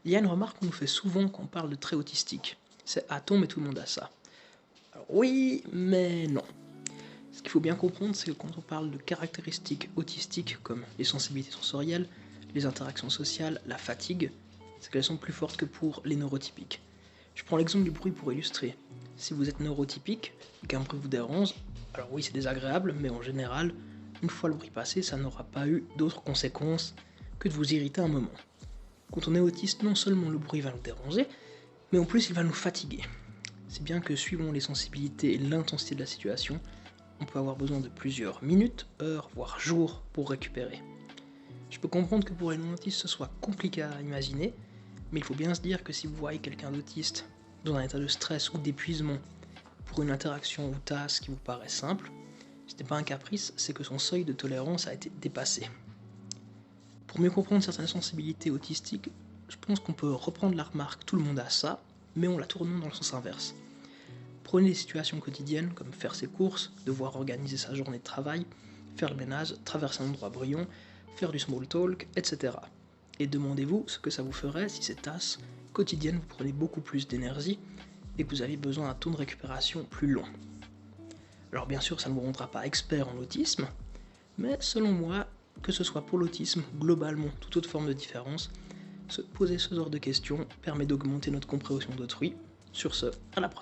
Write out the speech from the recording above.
Il y a une remarque qu'on nous fait souvent quand on parle de traits autistiques. C'est «a-t-on, mais tout le monde a ça». Alors oui, mais non. Ce qu'il faut bien comprendre, c'est que quand on parle de caractéristiques autistiques comme les sensibilités sensorielles, les interactions sociales, la fatigue, c'est qu'elles sont plus fortes que pour les neurotypiques. Je prends l'exemple du bruit pour illustrer. Si vous êtes neurotypique et qu'un bruit vous dérange, alors oui, c'est désagréable, mais en général, une fois le bruit passé, ça n'aura pas eu d'autres conséquences que de vous irriter un moment. Quand on est autiste, non seulement le bruit va nous déranger, mais en plus il va nous fatiguer. C'est bien que suivant les sensibilités et l'intensité de la situation, on peut avoir besoin de plusieurs minutes, heures, voire jours pour récupérer. Je peux comprendre que pour les non-autistes ce soit compliqué à imaginer, mais il faut bien se dire que si vous voyez quelqu'un d'autiste dans un état de stress ou d'épuisement pour une interaction ou tâche qui vous paraît simple, ce n'est pas un caprice, c'est que son seuil de tolérance a été dépassé. Pour mieux comprendre certaines sensibilités autistiques, je pense qu'on peut reprendre la remarque «tout le monde a ça», mais en la tournant dans le sens inverse. Prenez des situations quotidiennes comme faire ses courses, devoir organiser sa journée de travail, faire le ménage, traverser un endroit bruyant, faire du small talk, etc. Et demandez-vous ce que ça vous ferait si ces tâches quotidiennes vous prenaient beaucoup plus d'énergie et que vous aviez besoin d'un temps de récupération plus long. Alors bien sûr, ça ne vous rendra pas expert en autisme, mais selon moi, que ce soit pour l'autisme, globalement, toute autre forme de différence, se poser ce genre de questions permet d'augmenter notre compréhension d'autrui. Sur ce, à la prochaine.